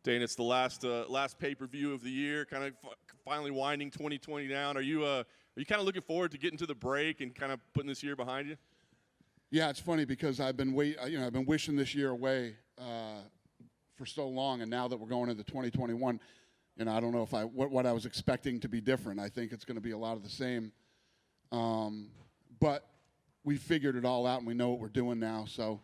Dana, it's the last pay-per-view of the year, kind of finally winding 2020 down. Are you kind of looking forward to getting to the break and kind of putting this year behind you? Yeah, it's funny because I've been wishing this year away for so long, and now that we're going into 2021, I don't know if what I was expecting to be different. I think it's going to be a lot of the same, but we figured it all out and we know what we're doing now. So,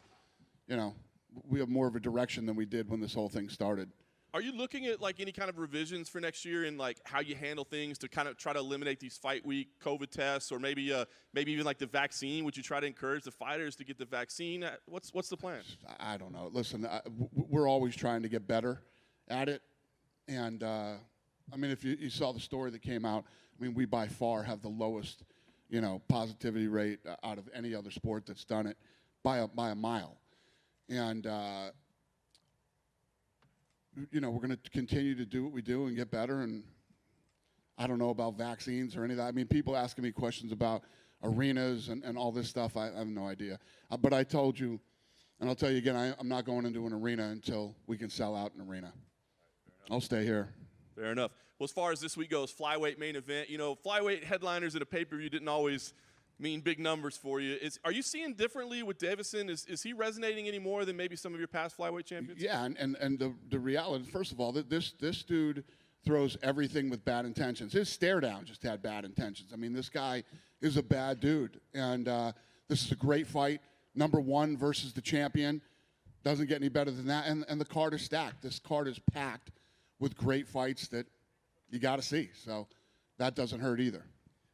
we have more of a direction than we did when this whole thing started. Are you looking at like any kind of revisions for next year and like how you handle things to kind of try to eliminate these fight week COVID tests, or maybe even like the vaccine? Would you try to encourage the fighters to get the vaccine? What's the plan? I don't know. Listen, we're always trying to get better at it, and if you saw the story that came out, we by far have the lowest, positivity rate out of any other sport that's done it by a mile, and. We're going to continue to do what we do and get better. And I don't know about vaccines or any of that. People asking me questions about arenas and all this stuff. I have no idea. But I told you, and I'll tell you again, I'm not going into an arena until we can sell out an arena. I'll stay here. Fair enough. Well, as far as this week goes, flyweight main event. Flyweight headliners in a pay-per-view didn't always mean big numbers for you. Are you seeing differently with Davison? Is he resonating any more than maybe some of your past flyweight champions? Yeah, and the reality, first of all, this dude throws everything with bad intentions. His stare down just had bad intentions. This guy is a bad dude, and this is a great fight. Number one versus the champion. Doesn't get any better than that, and the card is stacked. This card is packed with great fights that you got to see, so that doesn't hurt either.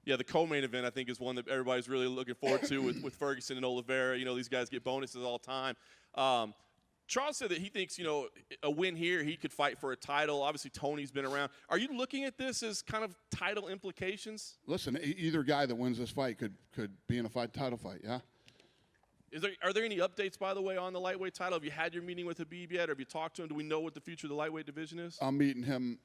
Yeah, the co-main event, I think, is one that everybody's really looking forward to with Ferguson and Oliveira. These guys get bonuses all the time. Charles said that he thinks, a win here, he could fight for a title. Obviously, Tony's been around. Are you looking at this as kind of title implications? Listen, either guy that wins this fight could be in a title fight, yeah. Are there any updates, by the way, on the lightweight title? Have you had your meeting with Habib yet, or have you talked to him? Do we know what the future of the lightweight division is? I'm meeting him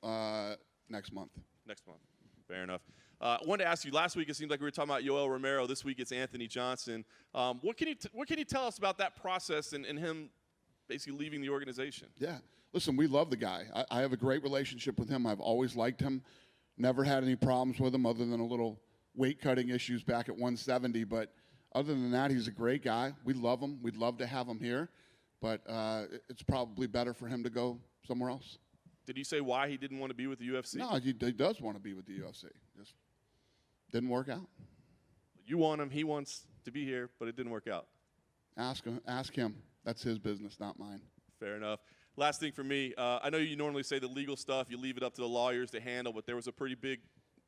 next month. Next month. Fair enough. I wanted to ask you, last week it seemed like we were talking about Yoel Romero. This week it's Anthony Johnson. What can you tell us about that process and him basically leaving the organization? Yeah. Listen, we love the guy. I have a great relationship with him. I've always liked him. Never had any problems with him other than a little weight-cutting issues back at 170. But other than that, he's a great guy. We love him. We'd love to have him here. But it's probably better for him to go somewhere else. Did he say why he didn't want to be with the UFC? No, he does want to be with the UFC. Just didn't work out. You want him. He wants to be here, but it didn't work out. Ask him. That's his business, not mine. Fair enough. Last thing for me, I know you normally say the legal stuff, you leave it up to the lawyers to handle, but there was a pretty big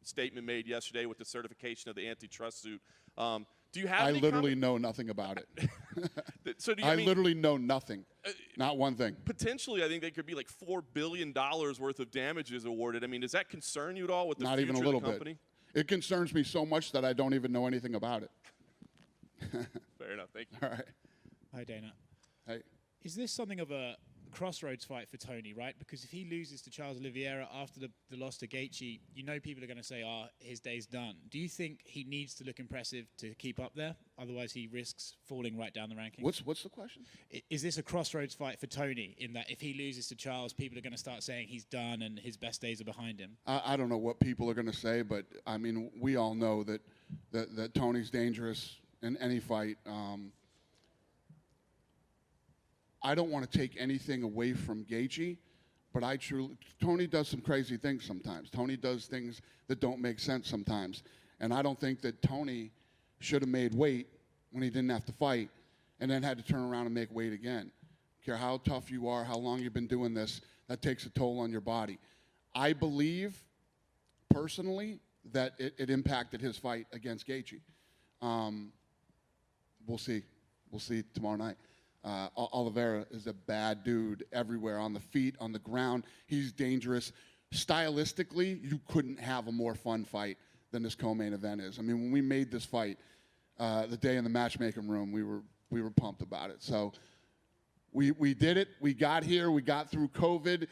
statement made yesterday with the certification of the antitrust suit. Do you have I any literally comment? know nothing about it. So do you, I literally know nothing. Not one thing. Potentially, I think there could be like $4 billion worth of damages awarded. Does that concern you at all with the Not future even a little of the company? bit. It concerns me so much that I don't even know anything about it. Fair enough. Thank you. All right. Hi, Dana. Hey. Is this something of a crossroads fight for Tony, right? Because if he loses to Charles Oliveira after the loss to Gaethje, people are going to say, his day's done. Do you think he needs to look impressive to keep up there? Otherwise, he risks falling right down the rankings. What's the question? Is this a crossroads fight for Tony, in that if he loses to Charles, people are going to start saying he's done and his best days are behind him? I don't know what people are going to say, but, we all know that Tony's dangerous in any fight. I don't want to take anything away from Gaethje, but Tony does some crazy things sometimes. Tony does things that don't make sense sometimes. And I don't think that Tony should have made weight when he didn't have to fight and then had to turn around and make weight again. Care how tough you are, how long you've been doing this, that takes a toll on your body. I believe, personally, that it impacted his fight against Gaethje. We'll see. We'll see tomorrow night. Oliveira is a bad dude everywhere, on the feet, on the ground. He's dangerous. Stylistically, you couldn't have a more fun fight than this co-main event is. When we made this fight, the day in the matchmaking room, we were pumped about it. So we did it. We got here. We got through COVID.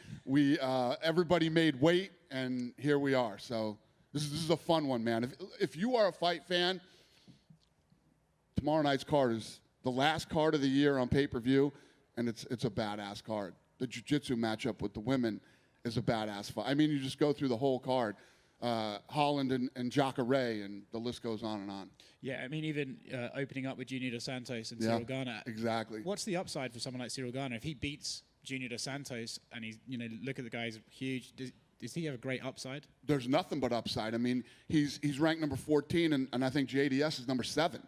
Everybody made weight, and here we are. So this is a fun one, man. If you are a fight fan, tomorrow night's card is the last card of the year on pay-per-view, and it's a badass card. the jiu-jitsu matchup with the women is a badass fight. I mean, you just go through the whole card. Holland and Jacare, and the list goes on and on. Yeah, I mean, even opening up with Junior Dos Santos and Cyril Garner. Exactly. What's the upside for someone like Cyril Garner? If he beats Junior Dos Santos and he's, look at the guy's huge, does he have a great upside? There's nothing but upside. I mean, he's ranked number 14, and I think JDS is number 7.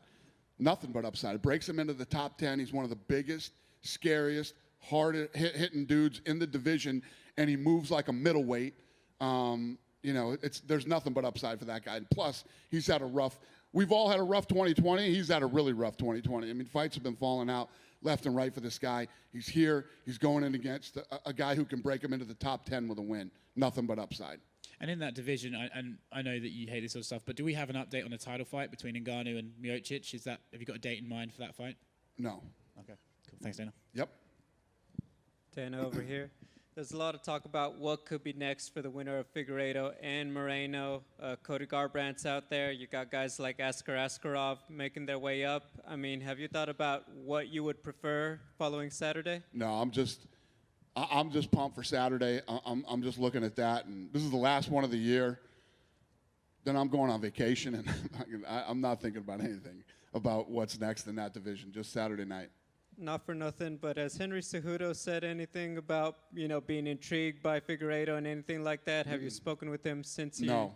Nothing but upside. It breaks him into the top 10. He's one of the biggest, scariest, hard-hitting dudes in the division, and he moves like a middleweight. There's nothing but upside for that guy. And plus, he's had a rough. We've all had a rough 2020. He's had a really rough 2020. I mean, fights have been falling out left and right for this guy. He's here. He's going in against a guy who can break him into the top 10 with a win. Nothing but upside. And in that division, and I know that you hate this sort of stuff, but do we have an update on the title fight between Ngannou and Miocic? Have you got a date in mind for that fight? No. Okay, cool. Thanks, Dana. Yep. Dana over here. There's a lot of talk about what could be next for the winner of Figueiredo and Moreno. Cody Garbrandt's out there. You got guys like Askar Askarov making their way up. I mean, have you thought about what you would prefer following Saturday? No, I'm just pumped for Saturday. I'm just looking at that, and this is the last one of the year. Then I'm going on vacation, and I'm not thinking about anything about what's next in that division. Just Saturday night. Not for nothing, but has Henry Cejudo said anything about, being intrigued by Figueiredo and anything like that? Have you spoken with him since you... No.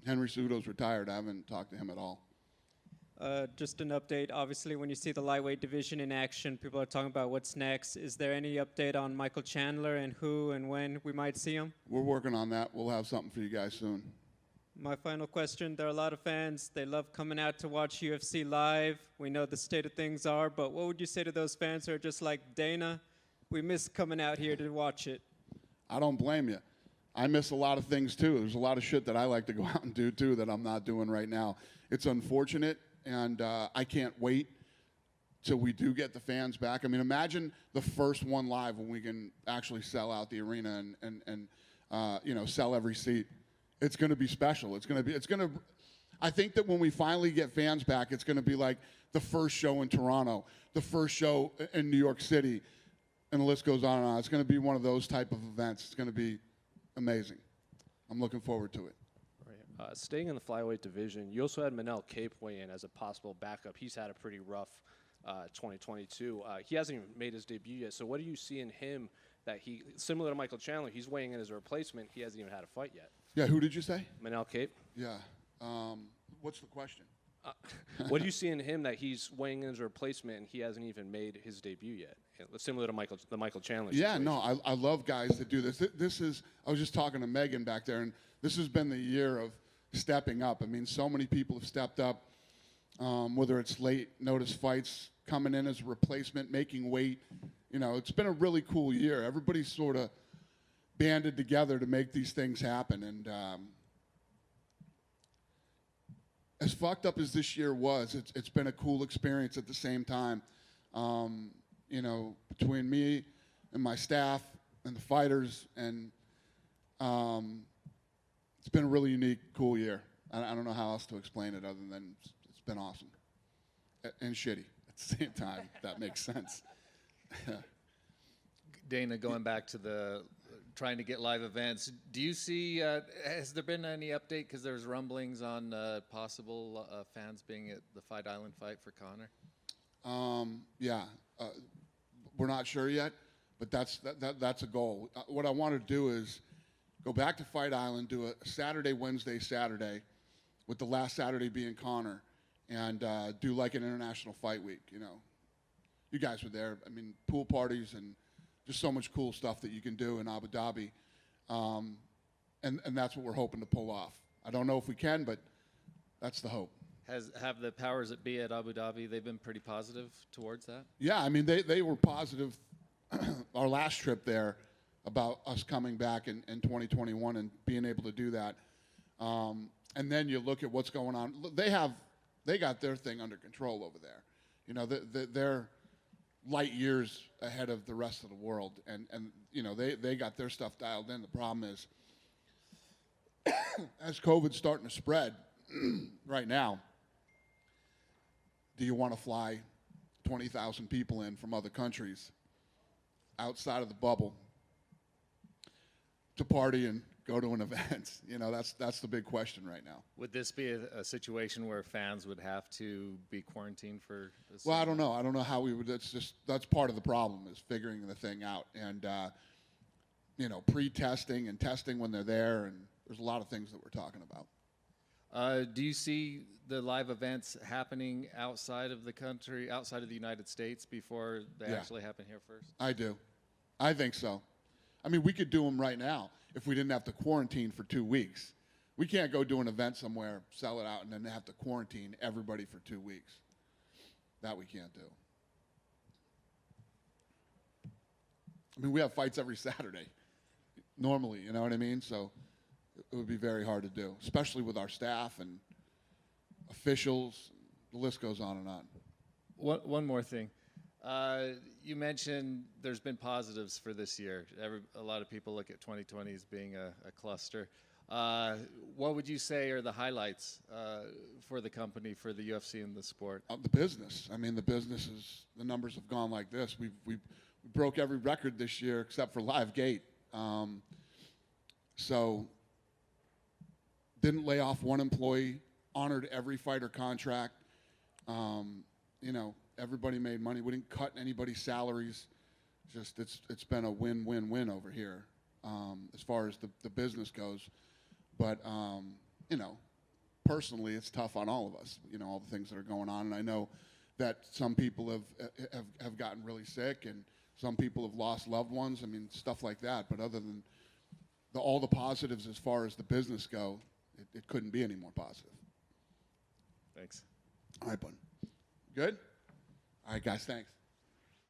Henry Cejudo's retired. I haven't talked to him at all. Just an update. Obviously, when you see the lightweight division in action, people are talking about what's next. Is there any update on Michael Chandler and who and when we might see him? We're working on that. We'll have something for you guys soon. My final question, there are a lot of fans, they love coming out to watch UFC live. We know the state of things are, but what would you say to those fans who are just like, Dana, we miss coming out here to watch it? I don't blame you. I miss a lot of things, too. There's a lot of shit that I like to go out and do, too, that I'm not doing right now. It's unfortunate, and I can't wait till we do get the fans back. I mean, imagine the first one live when we can actually sell out the arena and sell every seat. It's going to be special. I think that when we finally get fans back, it's going to be like the first show in Toronto, the first show in New York City, and the list goes on and on. It's going to be one of those type of events. It's going to be amazing. I'm looking forward to it. Right. Staying in the flyweight division, you also had Manny Cape weigh in as a possible backup. He's had a pretty rough 2022. He hasn't even made his debut yet. So what do you see in him that similar to Michael Chandler, he's weighing in as a replacement. He hasn't even had a fight yet. Yeah, who did you say? Manny Cape. Yeah. What's the question? What do you see in him that he's weighing in as a replacement and he hasn't even made his debut yet? Similar to the Michael Chandler situation. Yeah, no, I love guys that do this. I was just talking to Megan back there, and this has been the year of stepping up. I mean, so many people have stepped up, whether it's late notice fights, coming in as a replacement, making weight. It's been a really cool year. Everybody's sort of banded together to make these things happen. And as fucked up as this year was, it's been a cool experience at the same time. Between me and my staff and the fighters, and it's been a really unique, cool year. I don't know how else to explain it other than it's been awesome. And shitty at the same time, if that makes sense. Dana, going back to the trying to get live events, do you see, has there been any update, because there's rumblings on possible fans being at the Fight Island fight for Conor? Yeah, we're not sure yet, but that's a goal. What I want to do is go back to Fight Island, do a Saturday, Wednesday, Saturday, with the last Saturday being Conor, and do like an international fight week. You guys were there. I mean, pool parties and just so much cool stuff that you can do in Abu Dhabi, and that's what we're hoping to pull off. I don't know if we can, but that's the hope. Have the powers that be at Abu Dhabi, they've been pretty positive towards that? Yeah, I mean, they were positive our last trip there about us coming back in 2021 and being able to do that. And then you look at what's going on. They got their thing under control over there. They're light years ahead of the rest of the world, and they got their stuff dialed in. The problem is, as COVID's starting to spread right now, do you want to fly 20,000 people in from other countries outside of the bubble to party and go to an event? You know, that's the big question right now. Would this be a situation where fans would have to be quarantined for? Well, I don't know. I don't know how we would. That's part of the problem, is figuring the thing out, and you know, pre-testing and testing when they're there, and there's a lot of things that we're talking about. Do you see the live events happening outside of the country, outside of the United States, before they actually happen here first? I do. I think so. I mean, we could do them right now if we didn't have to quarantine for 2 weeks. We can't go do an event somewhere, sell it out, and then have to quarantine everybody for 2 weeks. That we can't do. I mean, we have fights every Saturday, normally, you know what I mean? So it would be very hard to do, especially with our staff and officials. The list goes on and on. One more thing. You mentioned there's been positives for this year. A lot of people look at 2020 as being a cluster. What would you say are the highlights for the company, for the UFC and the sport? The business. I mean, the numbers have gone like this. We broke every record this year except for Live Gate. So didn't lay off one employee, honored every fighter contract. You know, everybody made money. We didn't cut anybody's salaries. Just it's been a win-win-win over here as far as the business goes. But you know, personally, it's tough on all of us. You know, all the things that are going on, and I know that some people have gotten really sick, and some people have lost loved ones. I mean, stuff like that. But other than all the positives as far as the business go, it couldn't be any more positive. Thanks. All right, bud. Good? All right, guys, thanks.